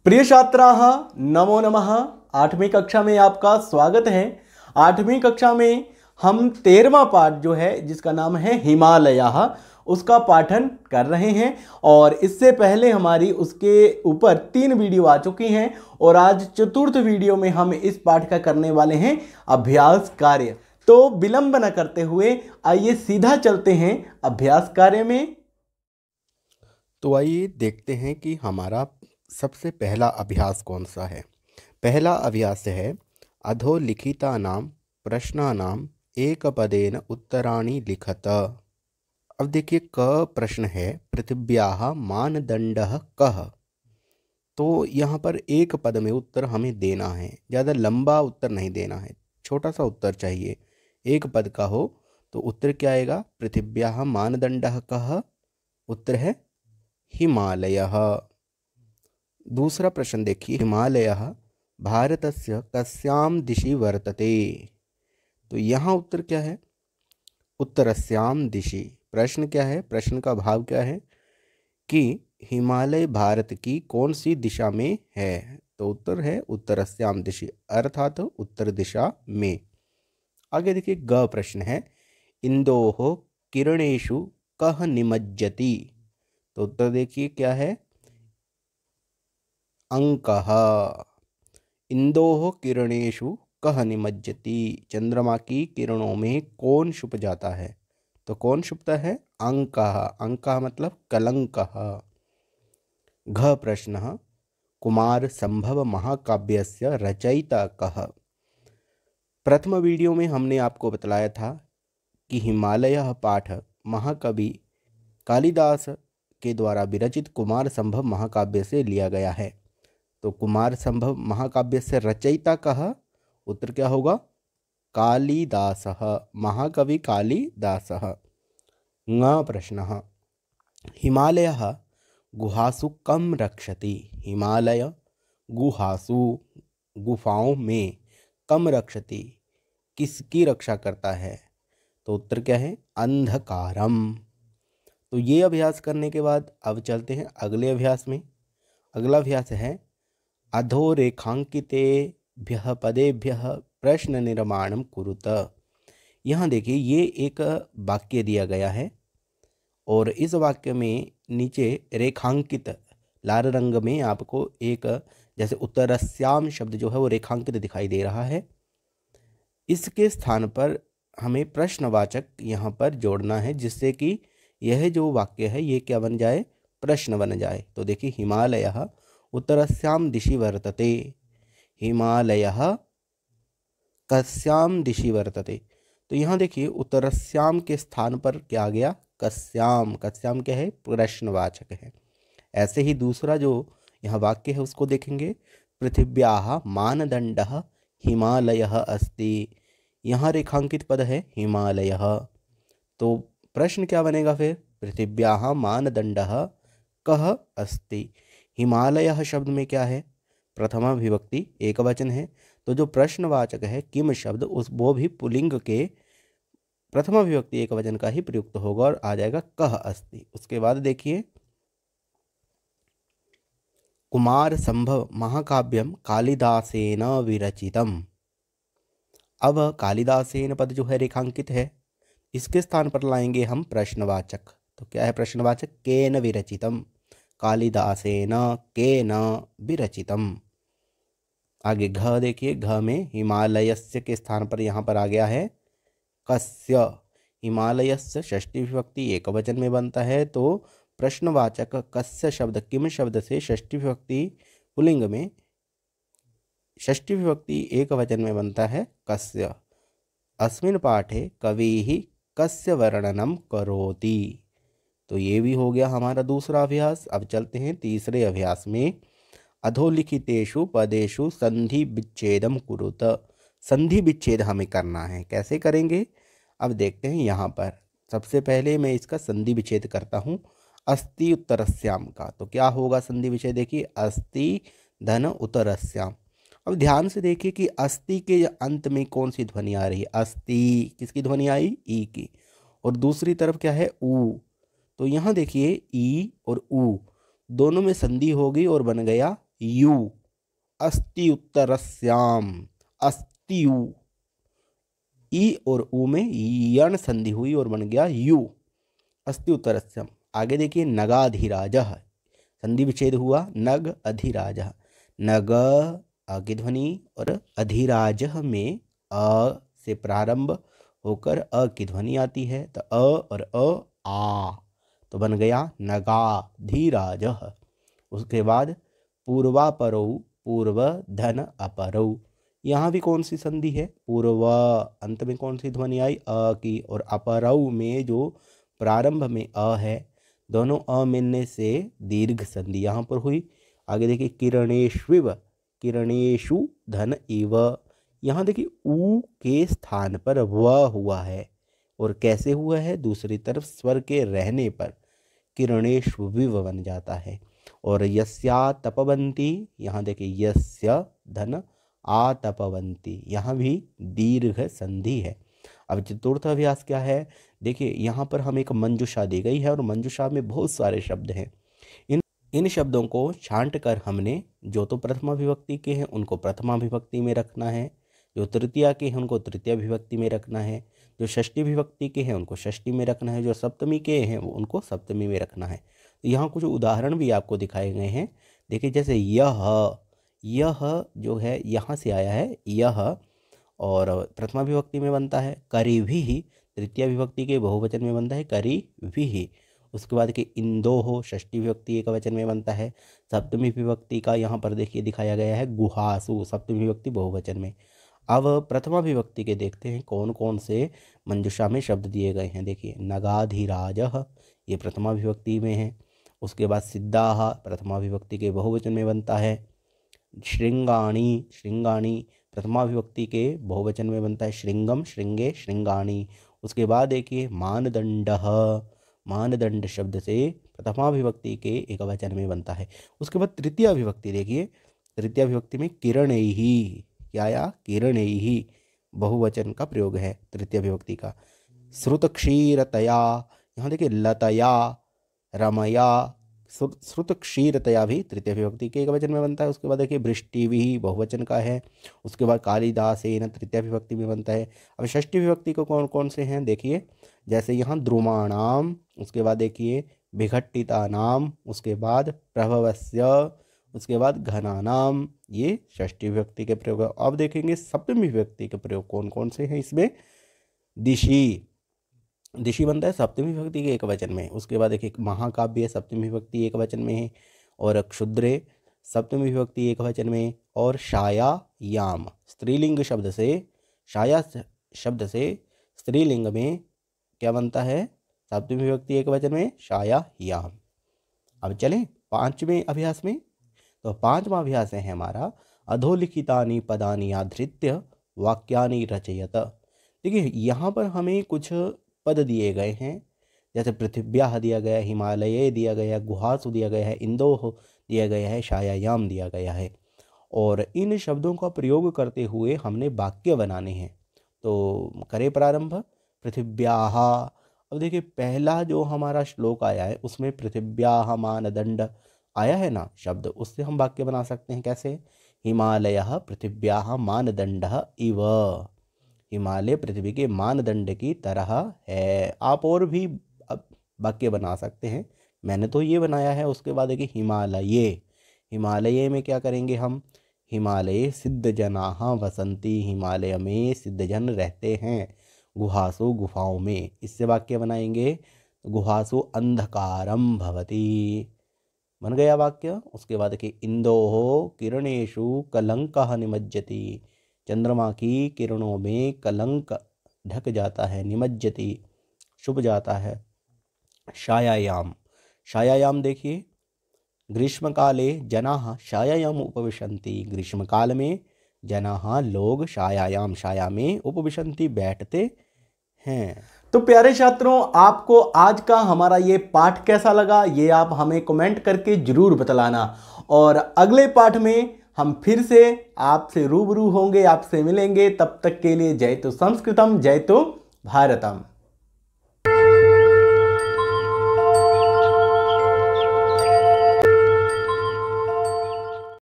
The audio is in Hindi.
प्रिय छात्राः नमो नमः। 8वीं कक्षा में आपका स्वागत है। 8वीं कक्षा में हम 13वां पाठ जो है जिसका नाम है हिमालयः उसका पाठन कर रहे हैं और इससे पहले हमारी उसके ऊपर 3 वीडियो आ चुकी हैं और आज चतुर्थ वीडियो में हम इस पाठ का करने वाले हैं अभ्यास कार्य। तो विलंब न करते हुए आइए सीधा चलते हैं अभ्यास कार्य में। तो आइए देखते हैं कि हमारा सबसे पहला अभ्यास कौन सा है। पहला अभ्यास है अधोलिखितानां प्रश्नानां एकपदेन उत्तराणि लिखत। अब देखिए क प्रश्न है पृथिव्याः मानदंडः कः। तो यहाँ पर एक पद में उत्तर हमें देना है, ज़्यादा लंबा उत्तर नहीं देना है, छोटा सा उत्तर चाहिए। एक पद का हो तो उत्तर क्या आएगा, पृथिव्याः मानदंडः कः, उत्तर है हिमालयः। दूसरा प्रश्न देखिए, हिमालयः भारतस्य कस्यां दिशि वर्तते। तो यहाँ उत्तर क्या है, उत्तरस्यां दिशि। प्रश्न क्या है, प्रश्न का भाव क्या है कि हिमालय भारत की कौन सी दिशा में है। तो उत्तर है उत्तरस्यां दिशि, अर्थात उत्तर दिशा में। आगे देखिए ग प्रश्न है इंदोः किरणेषु कः निमज्जति। तो उत्तर देखिए क्या है, अंकः। इंदोः किरणेषु कः निमज्जति, चंद्रमा की किरणों में कौन छुप जाता है। तो कौन छुपता है, अंकः। अंकः मतलब कलंकः। घ प्रश्न कुमार संभव महाकाव्यस्य रचयिता कः। प्रथम वीडियो में हमने आपको बतलाया था कि हिमालयः पाठ महाकवि कालिदास के द्वारा विरचित कुमार संभव महाकाव्य से लिया गया है। तो कुमार संभव महाकाव्य से रचयिता कः, उत्तर क्या होगा, कालिदासः, महाकवि कालिदासः। ङ प्रश्नः हिमालयः गुहासु कम रक्षति। हिमालय गुहासु, गुफाओं में, कम रक्षति, किसकी रक्षा करता है। तो उत्तर क्या है, अंधकारम। तो ये अभ्यास करने के बाद अब चलते हैं अगले अभ्यास में। अगला अभ्यास है अधोरेखांकितेभ्यः पदेभ्यः प्रश्न निर्माणं कुरुत। यहाँ देखिए ये एक वाक्य दिया गया है और इस वाक्य में नीचे रेखांकित लाल रंग में आपको एक जैसे उत्तरस्याम शब्द जो है वो रेखांकित दिखाई दे रहा है। इसके स्थान पर हमें प्रश्नवाचक यहाँ पर जोड़ना है जिससे कि यह जो वाक्य है ये क्या बन जाए, प्रश्न बन जाए। तो देखिए हिमालयः उत्तरस्यां दिशि वर्तते, हिमालयः कस्यां दिशि वर्तते। तो यहाँ देखिए उत्तरस्याम के स्थान पर क्या आ गया, कस्याम। कस्याम क्या है, प्रश्नवाचक है। ऐसे ही दूसरा जो यहाँ वाक्य है उसको देखेंगे, पृथिव्याः मानदंडः हिमालयः अस्ति। यहाँ रेखांकित पद है हिमालयः। तो प्रश्न क्या बनेगा फिर, पृथिव्याः मानदंडः कः अस्ति। हिमालयः शब्द में क्या है, प्रथमा विभक्ति एक वचन है। तो जो प्रश्नवाचक है किम शब्द उस वो भी पुल्लिंग के प्रथमा विभक्ति एक वचन का ही प्रयुक्त होगा और आ जाएगा कः अस्ति। उसके बाद देखिए कुमार संभव महाकाव्यम कालिदासेन विरचितम। अब कालिदासेन पद जो है रेखांकित है, इसके स्थान पर लाएंगे हम प्रश्नवाचक। तो क्या है प्रश्नवाचक, केन विरचितम, कालिदासेन केन विरचितम। आगे घ देखिए, घ में हिमालयस्य के स्थान पर यहाँ पर आ गया है कस्य। हिमालयस्य षष्ठी विभक्ति एक वचन में बनता है तो प्रश्नवाचक कस्य शब्द किम शब्द से षष्ठी विभक्ति पुल्लिंग में, षष्ठी विभक्ति एक वचन में बनता है कस्य। अस्मिन् पाठे कविः कस्य वर्णनम करोति। तो ये भी हो गया हमारा दूसरा अभ्यास। अब चलते हैं तीसरे अभ्यास में। अधोलिखितेषु पदेषु संधि विच्छेदम कुरुत। संधि विच्छेद हमें करना है, कैसे करेंगे अब देखते हैं। यहाँ पर सबसे पहले मैं इसका संधि विच्छेद करता हूँ अस्ति उत्तरस्याम का। तो क्या होगा संधि विच्छेद, देखिए अस्ति धन उत्तरस्याम। अब ध्यान से देखिए कि अस्ति के अंत में कौन सी ध्वनि आ रही है, अस्ति किसकी ध्वनि आई, ई की, और दूसरी तरफ क्या है, ऊ। तो यहाँ देखिए ई और ऊ दोनों में संधि होगी और बन गया यू, अस्ति उत्तरस्याम, अस्तियु, ई और ऊ में यण संधि हुई और बन गया यू, अस्ति उत्तरस्यम। आगे देखिए नगाधिराजः, संधि विच्छेद हुआ, नग अधिराजः, नग अ की ध्वनि और अधिराजः में अ से प्रारंभ होकर अ की ध्वनि आती है, तो अ और आ तो बन गया नगाधिराजः। उसके बाद पूर्वापरौ, पूर्व धन अपरौ, यहाँ भी कौन सी संधि है, पूर्व, अंत में कौन सी ध्वनि आई, अ की, और अपरौ में जो प्रारंभ में अ है, दोनों अ मिलने से दीर्घ संधि यहाँ पर हुई। आगे देखिए किरणेष्विव, किरणेषु धन इव, यहाँ देखिए ऊ के स्थान पर व हुआ है, और कैसे हुआ है, दूसरी तरफ स्वर के रहने पर किरणेष्विव बन जाता है। और यस्या तपवंती, यहाँ देखिए यस्य धन आतपवंती, यहाँ भी दीर्घ संधि है। अब चतुर्थ अभ्यास क्या है, देखिए यहाँ पर हमें एक मंजूषा दी गई है और मंजूषा में बहुत सारे शब्द हैं। इन शब्दों को छांट कर हमने जो तो प्रथमा विभक्ति के हैं उनको प्रथमा विभक्ति में रखना है, जो तृतीया के हैं उनको तृतीय विभक्ति में रखना है, जो षष्ठी विभक्ति के हैं उनको षष्ठी में रखना है, जो सप्तमी के हैं वो उनको सप्तमी में रखना है। तो यहाँ कुछ उदाहरण भी आपको दिखाए गए हैं। देखिए जैसे यह जो है यहाँ से आया है यह, और प्रथमा विभक्ति में बनता है, करीभिः तृतीय विभक्ति के बहुवचन में बनता है करीभिः। उसके बाद कि इंदोः षष्ठी विभक्ति एक वचन में बनता है। सप्तमी विभक्ति का यहाँ पर देखिए दिखाया गया है गुहासु, सप्तमी विभक्ति बहुवचन में। अब प्रथमा विभक्ति के देखते हैं कौन कौन से मंजूषा में शब्द दिए गए हैं। देखिए नगाधिराजः, ये प्रथमा विभक्ति में है। उसके बाद सिद्धाः प्रथमा विभक्ति के बहुवचन में बनता है। श्रृंगाणी, श्रृंगाणी प्रथमा विभक्ति के बहुवचन में बनता है श्रृंगम, श्रृंगे, श्रृंगाणी। उसके बाद देखिए मानदंडः, मानदंड शब्द से प्रथमा विभक्ति के एक वचन में बनता है। उसके बाद तृतीय विभक्ति देखिए, तृतीय विभक्ति में किरणैः, क्या आया, किरणैः बहुवचन का प्रयोग है तृतीय विभक्ति का। श्रुत क्षीरतया, यहाँ देखिए लतया, रमया, श्रुत क्षीरतया भी तृतीय विभक्ति के एक वचन में बनता है। उसके बाद देखिए वृष्टि भी बहुवचन का है। उसके बाद कालिदासेन तृतीय विभक्ति में बनता है। अब षष्ठी विभक्ति को कौन कौन से हैं देखिए, जैसे यहाँ द्रुमाणाम, उसके बाद देखिए विघट्टितानाम, उसके बाद प्रभवस्य, उसके बाद घनानाम, ये षष्ठी विभक्ति के प्रयोग। अब देखेंगे सप्तमी विभक्ति के प्रयोग कौन कौन से हैं इसमें। दिशि, दिशि बनता है सप्तमी विभक्ति के एक वचन में। उसके बाद देखिए महाकाव्य सप्तमी विभक्ति एक वचन में है, और क्षुद्रे सप्तमी विभक्ति एक वचन में, और छायायाम स्त्रीलिंग शब्द से, छाया शब्द से स्त्रीलिंग में क्या बनता है, सप्तमी विभक्ति एक वचन में छायायाम। अब चलें पांचवें अभ्यास में। तो पांचवा अभ्यास है हमारा अधोलिखितानि पदानि आधृत्य वाक्यानि रचयत। देखिए यहाँ पर हमें कुछ पद दिए गए हैं, जैसे पृथिव्याः दिया गया है, हिमालये दिया गया है, गुहासु दिया गया है, इंदोः दिया गया है, छायायाम दिया गया है, और इन शब्दों का प्रयोग करते हुए हमने वाक्य बनाने हैं। तो करें प्रारंभ पृथिव्याः। अब देखिए पहला जो हमारा श्लोक आया है उसमें पृथिव्याः मानदंड आया है ना शब्द, उससे हम वाक्य बना सकते हैं कैसे, हिमालयः पृथिव्याः मानदंडः इव, हिमालय पृथ्वी के मानदंड की तरह है। आप और भी वाक्य बना सकते हैं, मैंने तो ये बनाया है। उसके बाद देखिए हिमालये, हिमालय में क्या करेंगे हम, हिमालये सिद्धजनाः वसन्ति, हिमालय में सिद्धजन रहते हैं। गुहासु गुफाओं में, इससे वाक्य बनाएंगे गुहासु अंधकारम भवति, बन गया वाक्य। उसके बाद देखिए इंदोः किरणेषु कलंकः निमज्जति, चंद्रमा की किरणों में कलंक ढक जाता है, निमज्जति छुप जाता है। छायायाम, छायायाम देखिए ग्रीष्मकाले जनाः छायायाम उपविशन्ति, ग्रीष्मकाल में जनाः लोग छायायाम छाया में उपविशन्ति बैठते हैं। तो प्यारे छात्रों, आपको आज का हमारा ये पाठ कैसा लगा ये आप हमें कमेंट करके जरूर बतलाना, और अगले पाठ में हम फिर से आपसे रूबरू होंगे, आपसे मिलेंगे। तब तक के लिए जय तो संस्कृतम, जय तो भारतम।